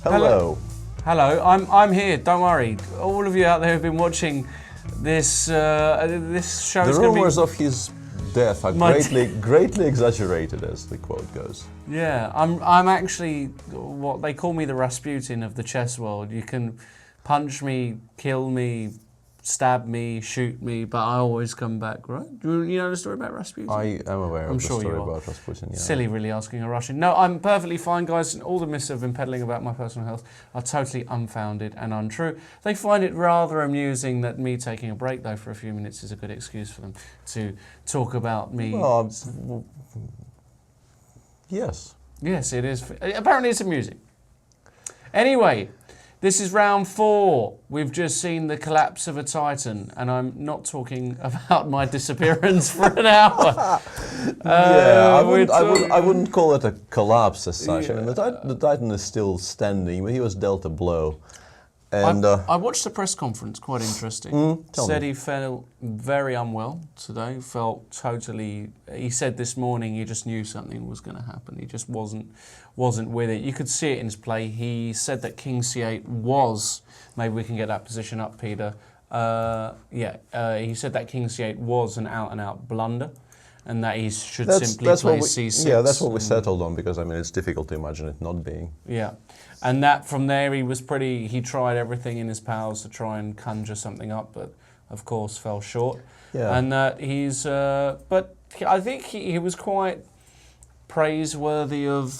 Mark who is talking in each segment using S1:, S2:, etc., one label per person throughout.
S1: Hello.
S2: Hello, I'm here. Don't worry. All of you out there who've been watching this this show.
S1: The rumors of his death are greatly exaggerated, as the quote goes.
S2: Yeah, I'm actually what they call me, the Rasputin of the chess world. You can punch me, kill me, stab me, shoot me, but I always come back, right? You know the story about Rasputin?
S1: I am aware of the story about Rasputin, yeah.
S2: Silly, really, asking a Russian. No, I'm perfectly fine, guys. All the myths I've been peddling about my personal health are totally unfounded and untrue. They find it rather amusing that me taking a break, though, for a few minutes is a good excuse for them to talk about me.
S1: Yes.
S2: Yes, it is. Apparently it's amusing. Anyway, this is round 4. We've just seen the collapse of a titan, and I'm not talking about my disappearance for an hour.
S1: I wouldn't call it a collapse as such.
S2: Yeah.
S1: I mean, the titan is still standing, but he was dealt a blow. And
S2: I watched the press conference, quite interesting. Said he felt very unwell today, felt totally... He said this morning he just knew something was going to happen. He just wasn't with it. You could see it in his play. He said that King C8 was... Maybe we can get that position up, Peter. He said that King C8 was an out-and-out blunder, and that he should simply play C6.
S1: Yeah, that's what we settled on, because, I mean, it's difficult to imagine it not being.
S2: Yeah. And that from there he tried everything in his powers to try and conjure something up, but of course fell short.
S1: Yeah.
S2: And but I think he was quite praiseworthy of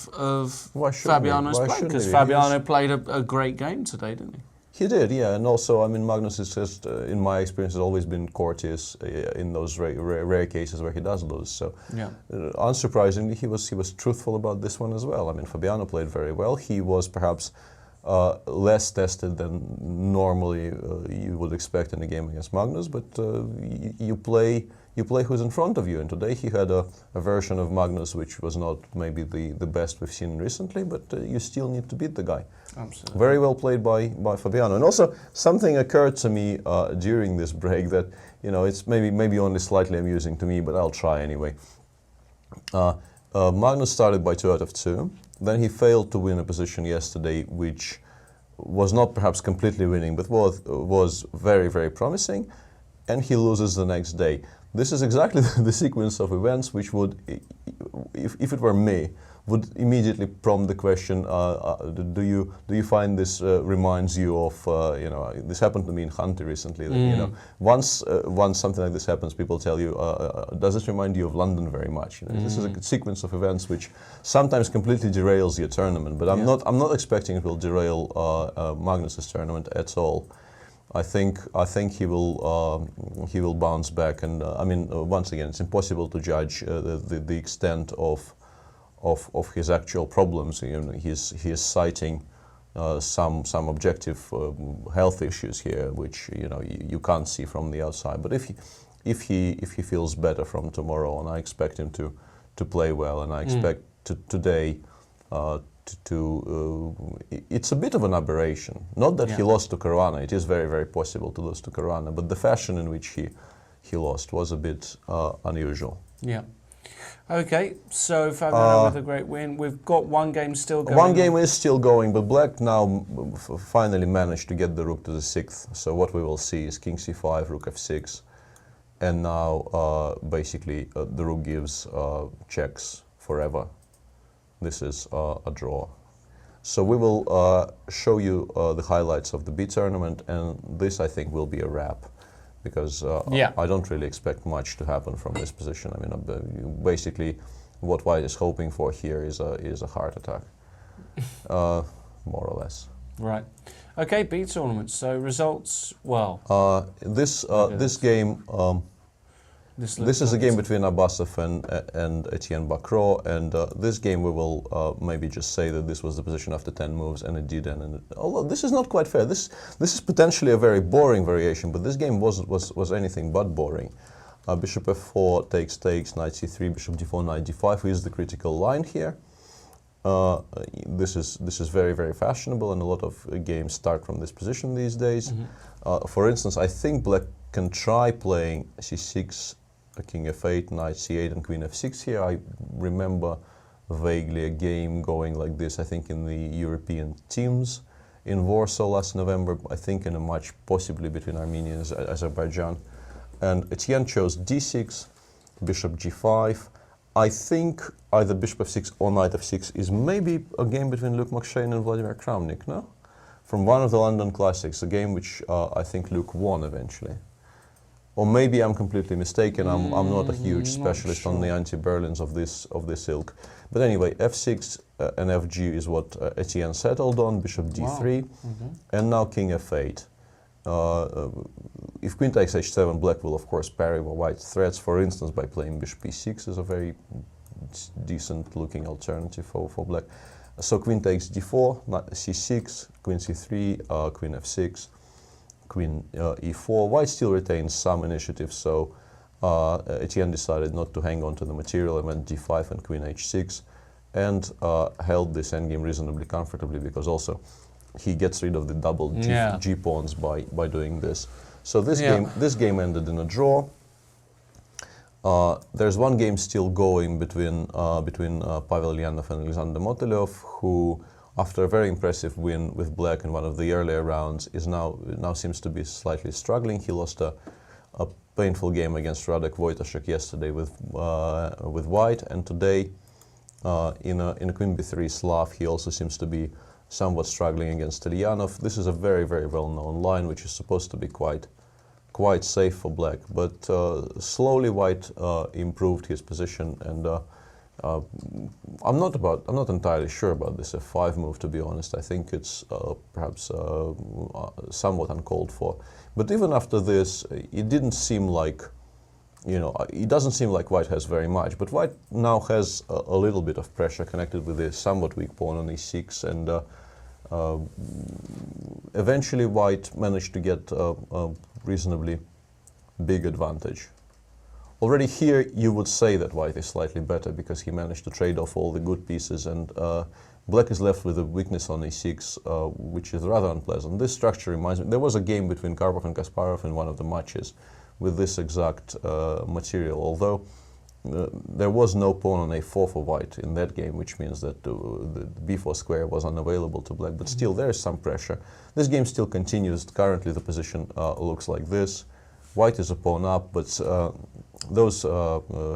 S2: Fabiano's play, because Fabiano played a great game today, didn't he?
S1: He did, yeah, and also, I mean, Magnus is just, in my experience, has always been courteous in those rare cases where he does lose. So,
S2: yeah.
S1: Unsurprisingly, he was truthful about this one as well. I mean, Fabiano played very well. He was perhaps less tested than normally you would expect in a game against Magnus, but you play who's in front of you, and today he had a version of Magnus which was not maybe the best we've seen recently, but you still need to beat the guy.
S2: Absolutely.
S1: Very well played by Fabiano. And also something occurred to me during this break that, you know, it's maybe only slightly amusing to me, but I'll try anyway. Magnus started by 2 out of 2. Then he failed to win a position yesterday which was not perhaps completely winning, but was very, very promising, and he loses the next day. This is exactly the sequence of events which would, if it were me, would immediately prompt the question: do you find this reminds you of this happened to me in Hunter recently? That, you know, once something like this happens, people tell you, does it remind you of London very much? You know, this is a sequence of events which sometimes completely derails your tournament. But I'm not expecting it will derail Magnus's tournament at all. I think he will bounce back, and I mean, once again, it's impossible to judge the extent of his actual problems. You know, he is citing some objective health issues here, which you can't see from the outside. But if he feels better from tomorrow, and I expect him to play well, and I expect today. It's a bit of an aberration. Not that he lost to Caruana. It is very, very possible to lose to Caruana, but the fashion in which he lost was a bit unusual.
S2: Yeah. Okay, so Fabiano with a great win. We've got one game still going.
S1: One game is still going, but Black now finally managed to get the rook to the 6th. So what we will see is King c5, rook f6, and now basically the rook gives checks forever. This is a draw. So we will show you the highlights of the B tournament, and this I think will be a wrap, because I don't really expect much to happen from this position. I mean, basically, what White is hoping for here is a heart attack, more or less.
S2: Right. Okay, B tournament. So results. Well,
S1: this game. This is a game between Abbasov and Etienne Bacro, and this game we will maybe just say that this was the position after 10 moves, and it did end. Although this is not quite fair. This is potentially a very boring variation, but this game was anything but boring. Bishop f4 takes, knight c3, bishop d4, knight d5 is the critical line here. This is very, very fashionable, and a lot of games start from this position these days. For instance, I think Black can try playing c6, king f8, knight c8, and queen f6 here. I remember vaguely a game going like this, I think in the European teams in Warsaw last November, I think in a match possibly between Armenia and Azerbaijan. And Etienne chose d6, bishop g5. I think either bishop f6 or knight f6 is maybe a game between Luke McShane and Vladimir Kramnik, no? From one of the London Classics, a game which I think Luke won eventually. Or maybe I'm completely mistaken. I'm not a huge specialist on the anti-Berlins of this ilk. But anyway, f6 and fg is what Etienne settled on. Bishop d3, and now king f8. If queen takes h7, black will of course parry white threats. For instance, by playing bishop e6 is a very decent-looking alternative for black. So queen takes d4, c6, queen c3, queen f6. Queen e4. White still retains some initiative, so Etienne decided not to hang on to the material and went d5 and queen h6, and held this endgame reasonably comfortably, because also he gets rid of the double g pawns by doing this. So this game ended in a draw. There's one game still going between Pavel Ulyanov and Alexander Motylev, who, after a very impressive win with black in one of the earlier rounds, is now seems to be slightly struggling. He lost a painful game against Radek Wojtaszek yesterday with white, and today in a queen b3 Slav he also seems to be somewhat struggling against Ulyanov. This is a very, very well-known line which is supposed to be quite safe for black, but slowly white improved his position, and I'm not entirely sure about this f5 move, to be honest. I think it's perhaps somewhat uncalled for. But even after this, it didn't seem like, it doesn't seem like white has very much. But white now has a little bit of pressure connected with a somewhat weak pawn on e6, and eventually white managed to get a reasonably big advantage. Already here you would say that white is slightly better because he managed to trade off all the good pieces, and black is left with a weakness on e6, which is rather unpleasant. This structure reminds me, there was a game between Karpov and Kasparov in one of the matches with this exact material, although there was no pawn on a4 for white in that game, which means that the b4 square was unavailable to black, but still there is some pressure. This game still continues. Currently the position looks like this. White is a pawn up, but those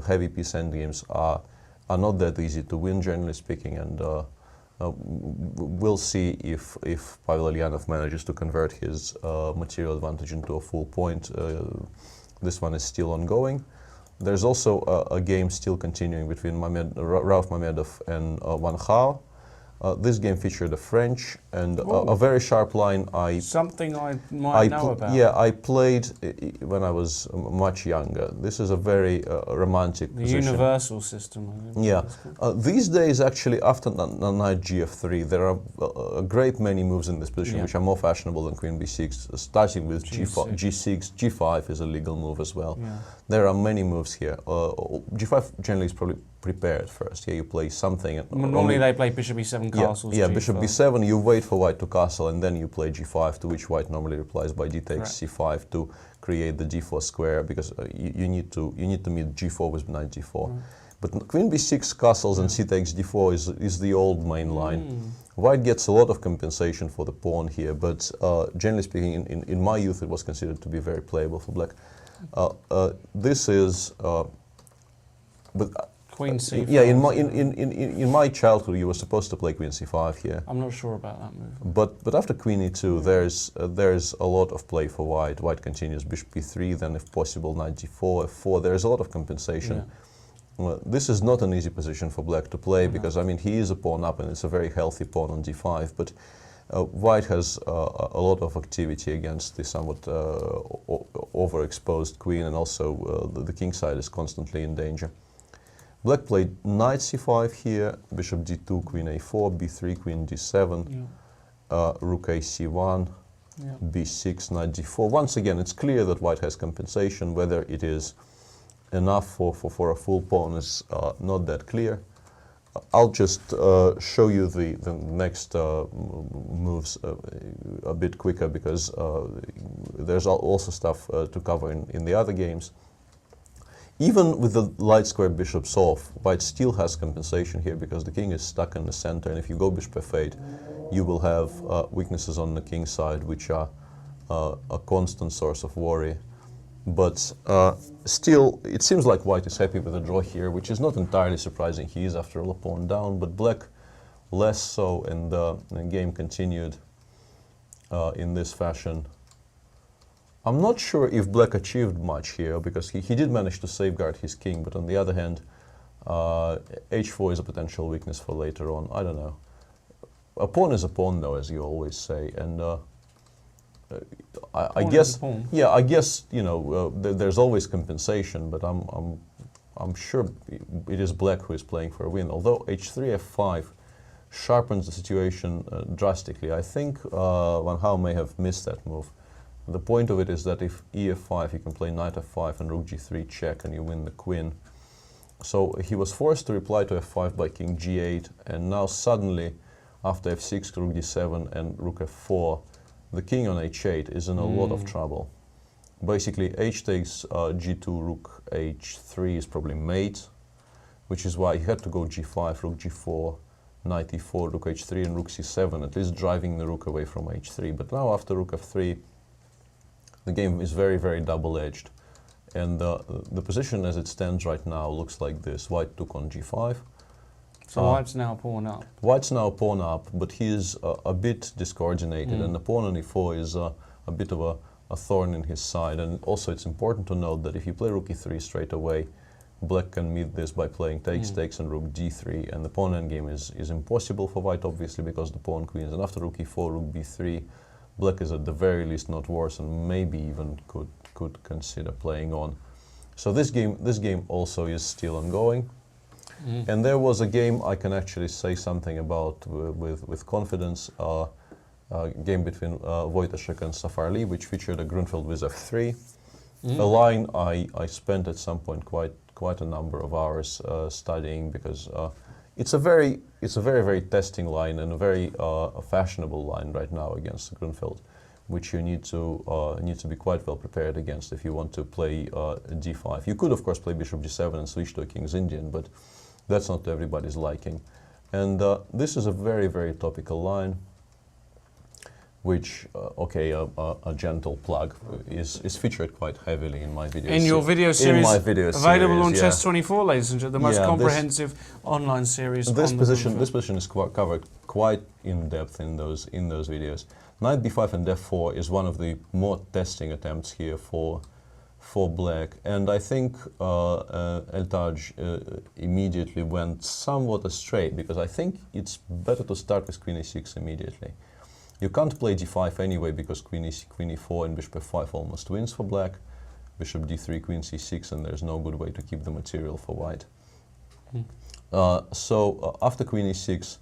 S1: heavy piece endgames are not that easy to win, generally speaking, and we'll see if Pavel Ulyanov manages to convert his material advantage into a full point. This one is still ongoing. There's also a game still continuing between Rauf Mamedov and Van Gaal. This game featured a French and a very sharp line.
S2: Something I might know about.
S1: Yeah, I played when I was much younger. This is a very romantic position.
S2: The universal system.
S1: Yeah. These days, actually, after knight gf3, there are a great many moves in this position which are more fashionable than queen b6, starting with g6. G5 is a legal move as well. Yeah. There are many moves here. G5 generally is probably prepared first. Yeah, you play something.
S2: Normally they play bishop e7 castles.
S1: Yeah, bishop b7, you wait for white to castle, and then you play g5, to which white normally replies by d takes c5 to create the d4 square, because you need to meet g4 with knight g4. But queen b6 castles and c takes d4 is the old main line. White gets a lot of compensation for the pawn here, but generally speaking, in my youth, it was considered to be very playable for black. This is,
S2: Queen c5.
S1: Yeah, in my childhood, you were supposed to play queen c5 here.
S2: I'm not sure about that move.
S1: But after queen e2, there's a lot of play for white. White continues bishop e3, then if possible knight g4, f4. There's a lot of compensation. Well, this is not an easy position for black to play because, I mean, he is a pawn up and it's a very healthy pawn on d5, but white has a lot of activity against the somewhat overexposed queen, and also the king side is constantly in danger. Black played knight c5 here, bishop d2, queen a4, b3, queen d7, rook a c1, b6, knight d4. Once again, it's clear that white has compensation. Whether it is enough for a full pawn is not that clear. I'll just show you the next moves a bit quicker, because there's also stuff to cover in the other games. Even with the light square bishops off, white still has compensation here, because the king is stuck in the center, and if you go bishop f8, you will have weaknesses on the king side, which are a constant source of worry. But still, it seems like white is happy with the draw here, which is not entirely surprising. He is, after all, a pawn down, but black less so, and the game continued in this fashion. I'm not sure if black achieved much here, because he did manage to safeguard his king, but on the other hand, h4 is a potential weakness for later on. I don't know. A pawn is a pawn, though, as you always say, and I guess, yeah, I guess, you know, there's always compensation, but I'm sure it is black who is playing for a win. Although h3 f5 sharpens the situation drastically. I think Wano may have missed that move. The point of it is that if e5, you can play knight f5 and rook g3 check, and you win the queen. So he was forced to reply to f5 by king g8, and now suddenly, after f6, rook d7 and rook f4, the king on h8 is in a lot of trouble. Basically, h takes g2, rook h3 is probably mate, which is why he had to go g5, rook g4, knight e4, rook h3, and rook c7, at least driving the rook away from h3. But now, after rook f3, the game is very, very double-edged. And the position as it stands right now looks like this. White took on g5.
S2: So white's now pawn up.
S1: White's now pawn up, but he is a bit discoordinated, and the pawn on e4 is a bit of a thorn in his side. And also, it's important to note that if you play rook e3 straight away, black can meet this by playing takes, takes, and rook d3, and the pawn endgame is impossible for white, obviously, because the pawn queens. And after rook e4, rook b3, black is at the very least not worse, and maybe even could consider playing on. So this game also is still ongoing. And there was a game I can actually say something about with confidence, a game between Wojtaszek and Safari, which featured a Grunfeld with f3, a line I spent at some point quite a number of hours studying, because it's a very, very testing line, and a very fashionable line right now against Grunfeld, which you need to be quite well prepared against if you want to play d5. You could, of course, play bishop g7 and switch to a King's Indian, but that's not to everybody's liking. And this is a very, very topical line, which, a gentle plug, is featured quite heavily in my video series.
S2: In your video series,
S1: in my video
S2: available
S1: series,
S2: on Chess24, ladies and gentlemen, the most comprehensive online series.
S1: This position is covered quite in depth in those videos. Knight b5 and f4 is one of the more testing attempts here for black, and I think El-Taj immediately went somewhat astray, because I think it's better to start with queen e6 immediately. You can't play d5 anyway, because queen e4 and bishop f5 almost wins for black, bishop d3, queen c6, and there's no good way to keep the material for white. So after queen e6,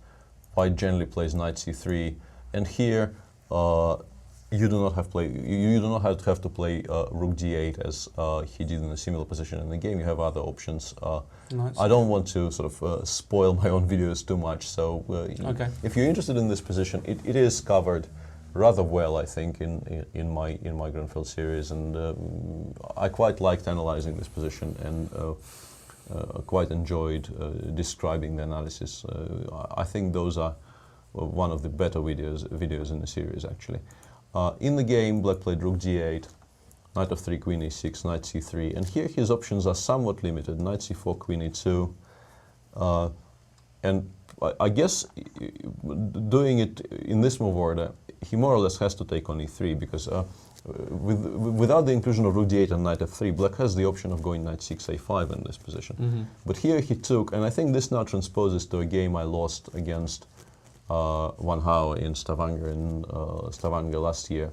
S1: white generally plays knight c3, and here you do not have to play rook d8 as he did in a similar position in the game. You have other options. I don't want to sort of spoil my own videos too much, so if you're interested in this position, it is covered rather well, I think, in my Grunfeld series, and I quite liked analyzing this position, and quite enjoyed describing the analysis. I think those are one of the better videos in the series, actually. In the game, black played rook d8, knight f3, queen e6, knight c3, and here his options are somewhat limited. Knight c4, queen e2, and I guess doing it in this move order, he more or less has to take on e3, because without the inclusion of rook d8 and knight f3, black has the option of going knight 6 a5 in this position. But here he took, and I think this now transposes to a game I lost against Wano in Stavanger last year,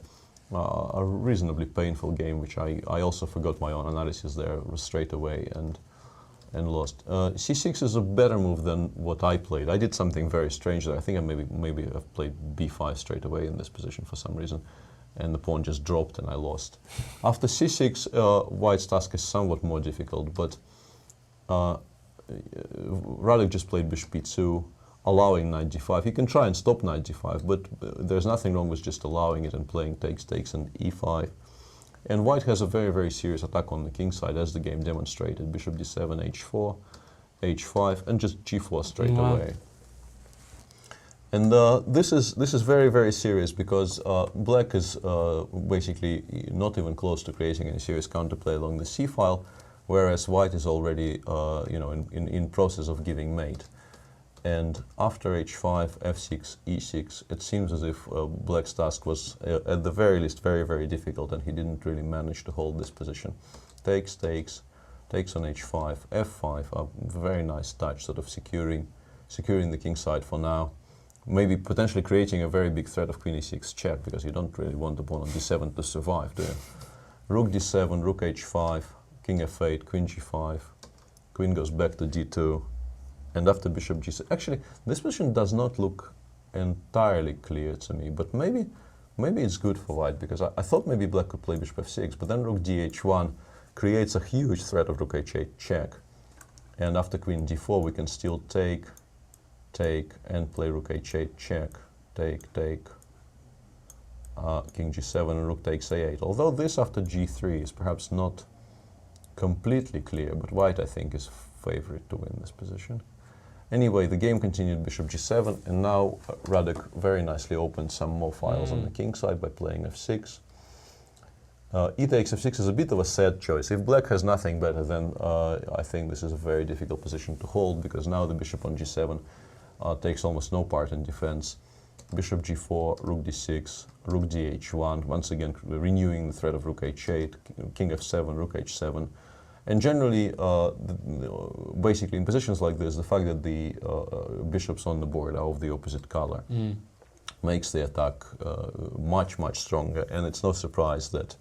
S1: a reasonably painful game, which I also forgot my own analysis there straight away and lost. c6 is a better move than what I played. I did something very strange there. I think I maybe I've played b5 straight away in this position for some reason, and the pawn just dropped and I lost. After c6, white's task is somewhat more difficult, but Radek just played bishop e2, allowing knight d5. You can try and stop knight d5, but there's nothing wrong with just allowing it and playing takes, takes, and e5. And white has a very, very serious attack on the king side, as the game demonstrated. Bishop d7, h4, h5, and just g4 straight away. And this is very, very serious because black is basically not even close to creating any serious counterplay along the c file, whereas white is already in process of giving mate. And after h5, f6, e6, it seems as if black's task was at the very least very, very difficult, and he didn't really manage to hold this position. Takes, takes, takes on h5, f5, a very nice touch, sort of securing the king side for now. Maybe potentially creating a very big threat of queen e6 check, because you don't really want the pawn on d7 to survive, do you? Rook d7, rook h5, king f8, queen g5, queen goes back to d2, and after bishop g6. Actually, this position does not look entirely clear to me, but maybe it's good for white, because I thought maybe black could play bishop f6, but then rook dh1 creates a huge threat of rook h8 check, and after queen d4 we can still take, and play rook h8 check, take, king g7 and rook takes a8. Although this after g3 is perhaps not completely clear, but white, I think, is favorite to win this position. Anyway, the game continued bishop g7, and now Radek very nicely opened some more files on the king side by playing f6. E takes f6 is a bit of a sad choice. If black has nothing better, then I think this is a very difficult position to hold, because now the bishop on g7 takes almost no part in defense. Bishop g4, rook d6, rook dh1, once again renewing the threat of rook h8, king f7, rook h7. And generally, basically in positions like this, the fact that the bishops on the board are of the opposite color makes the attack much, much stronger. And it's no surprise that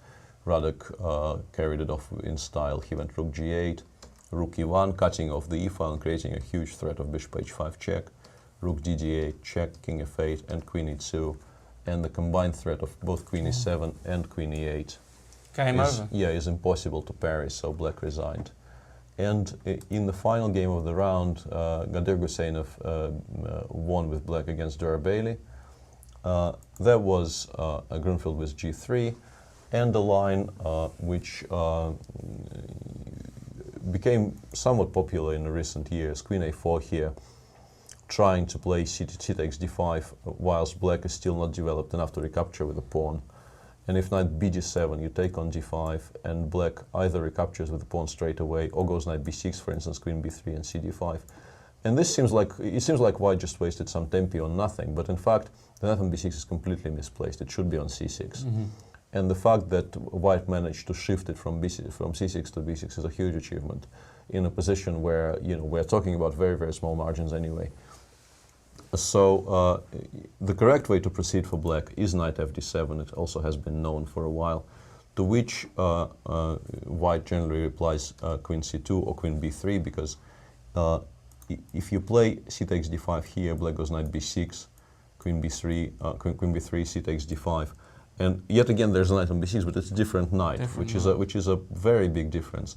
S1: Radek carried it off in style. He went rook g8, rook e1, cutting off the e-file and creating a huge threat of bishop h5 check, rook dd8 check, king f8, and queen e2, and the combined threat of both queen e7 and queen e8 is impossible to parry, so black resigned. And in the final game of the round, Gadir Guseynov won with black against Dur Bailey. There was a Grunfeld with g3, and a line which became somewhat popular in the recent years, queen a4 here, trying to play c takes d5 whilst black is still not developed enough to recapture with the pawn. And if knight bg7, you take on d5, and black either recaptures with the pawn straight away or goes knight b6, for instance, queen b3 and cd5. And this seems like white just wasted some tempi on nothing, but in fact the knight on b6 is completely misplaced. It should be on c6. And the fact that white managed to shift it from c6 to b6 is a huge achievement in a position where, you know, we're talking about very, very small margins anyway. So the correct way to proceed for black is knight fd7. It also has been known for a while, to which white generally replies queen c2 or queen b3, because if you play c takes d5 here, black goes knight b6, queen b3, queen b3, c takes d5. And yet again, there's a knight on b6, but it's a different knight, which is a very big difference.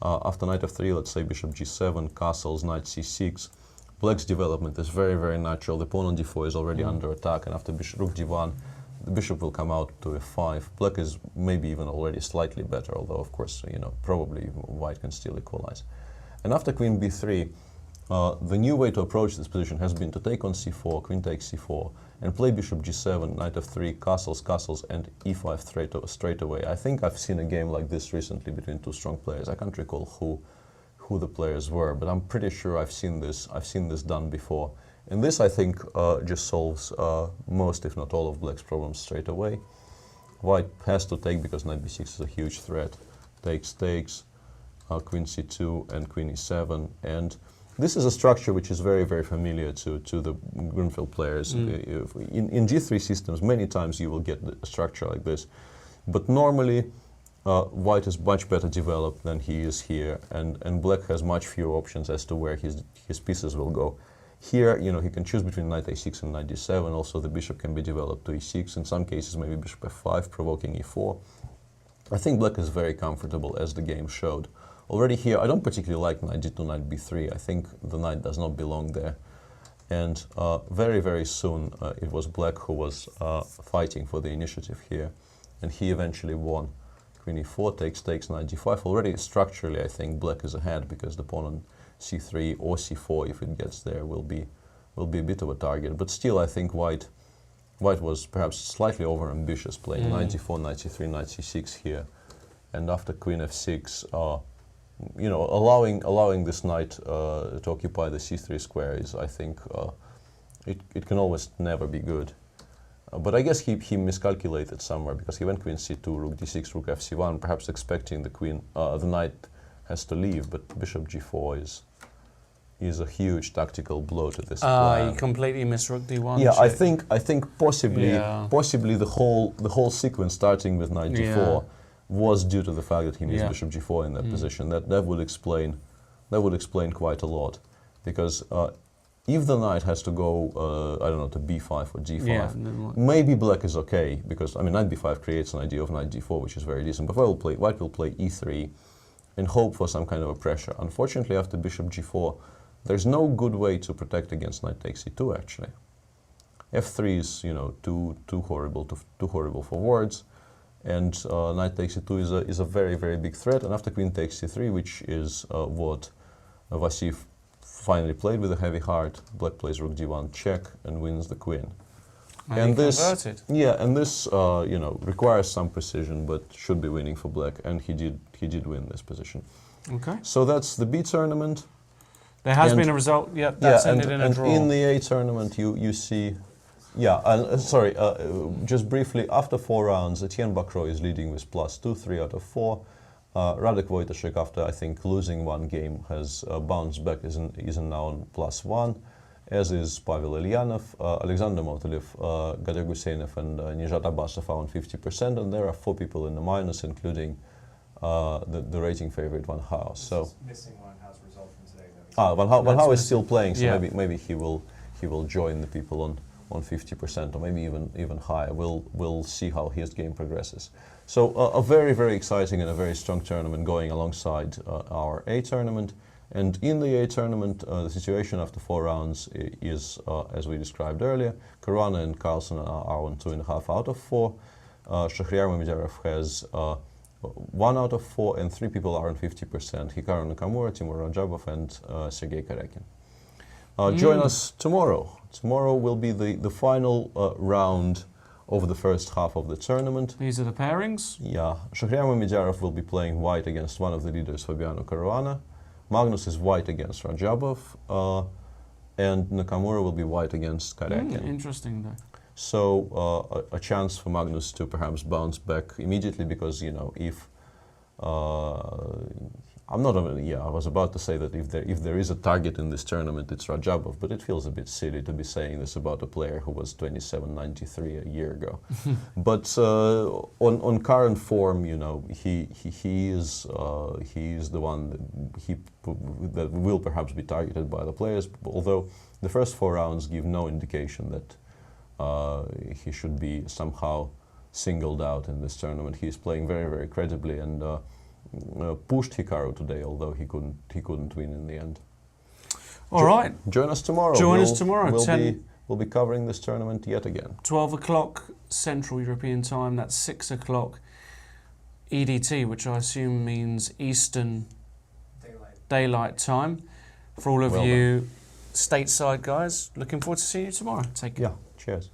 S1: After knight f3, let's say bishop g7, castles, knight c6. Black's development is very, very natural. The pawn on d4 is already under attack, and after rook d1, the bishop will come out to f5. Black is maybe even already slightly better, although of course, you know, probably white can still equalize. And after queen b3, the new way to approach this position has been to take on c4, queen takes c4, and play bishop g7, knight f3, castles, castles, and e5 straight away. I think I've seen a game like this recently between two strong players. I can't recall who the players were, but I'm pretty sure I've seen this done before. And this, I think, just solves most, if not all, of black's problems straight away. White has to take because knight b6 is a huge threat. Takes, queen c2 and queen e7. And this is a structure which is very, very familiar to the Grunfeld players. In G3 systems, many times you will get a structure like this. But normally, white is much better developed than he is here, and black has much fewer options as to where his pieces will go. Here, you know, he can choose between knight a6 and knight d7. Also, the bishop can be developed to e6. In some cases, maybe bishop f5, provoking e4. I think black is very comfortable, as the game showed, already here, I don't particularly like knight g2, knight b3. I think the knight does not belong there. And very, very soon it was black who was fighting for the initiative here. And he eventually won. Queen e4 takes, knight g5. Already structurally, I think black is ahead because the pawn on c3 or c4, if it gets there, will be a bit of a target. But still, I think white was perhaps slightly over-ambitious, playing knight g4, knight c3, knight c6 here. And after queen f6, allowing this knight to occupy the c3 square is, I think, it can almost never be good. But I guess he miscalculated somewhere because he went queen c2, rook d6, rook fc1, perhaps expecting the knight has to leave, but bishop g4 is a huge tactical blow to this plan.
S2: He completely missed rook d1.
S1: Yeah,
S2: check.
S1: I think possibly the whole sequence starting with knight g4 was due to the fact that he missed bishop g4 in that position. That would explain quite a lot, because if the knight has to go, I don't know, to b5 or g5, maybe black is okay, because knight b5 creates an idea of knight d4, which is very decent. But white will play e3 and hope for some kind of a pressure. Unfortunately, after bishop g4, there's no good way to protect against knight takes e2. Actually, f3 is too horrible for words, and knight takes e2 is a very, very big threat. And after queen takes c3, which is what Vasiv finally played with a heavy heart, black plays rook d1 check and wins the queen.
S2: And this converted.
S1: And this requires some precision, but should be winning for black, and he did win this position.
S2: Okay.
S1: So that's the B tournament.
S2: There has been a result. That's ended in a draw.
S1: In the A tournament, you see, just briefly, after 4 rounds, Etienne Bacro is leading with +2, 3 out of 4. Radek Wojtaszek, after I think losing 1 game, has bounced back, is now on +1, as is Pavel Ilyanov, Alexander Motolev, Gadir Guseynov, and Nijat Abbasov are on 50%, and there are 4 people in the minus, including the rating favorite Van Hao. So
S3: missing Van Hao's result from today, though.
S1: Van Hao is still playing, so maybe he will join the people on 50%, or maybe even higher. We'll see how his game progresses. So a very, very exciting and a very strong tournament going alongside our A tournament. And in the A tournament, the situation after 4 rounds is, as we described earlier, Caruana and Carlsen are on 2.5 out of 4. Shahryar Mamedov has 1 out of 4, and 3 people are on 50%. Hikaru Nakamura, Timur Rajabov, and Sergei Karyakin. Join us tomorrow. Tomorrow will be the final round of the first half of the tournament.
S2: These are the pairings?
S1: Yeah. Shahryar Mamedov will be playing white against one of the leaders, Fabiano Caruana. Magnus is white against Rajabov. And Nakamura will be white against Karyakin.
S2: Interesting, though.
S1: So a chance for Magnus to perhaps bounce back immediately, because if I was about to say that if there is a target in this tournament, it's Rajabov, but it feels a bit silly to be saying this about a player who was 27.93 a year ago. But on current form, he is the one that will perhaps be targeted by the players. Although the first 4 rounds give no indication that he should be somehow singled out in this tournament. He is playing very, very credibly, and pushed Hikaru today, although he couldn't win in the end.
S2: All right.
S1: Join us tomorrow.
S2: Join us tomorrow.
S1: We'll be covering this tournament yet again.
S2: 12 o'clock Central European Time. That's 6 o'clock EDT, which I assume means Eastern Daylight Time. For all of you stateside guys, looking forward to seeing you tomorrow. Take care.
S1: Yeah. Cheers.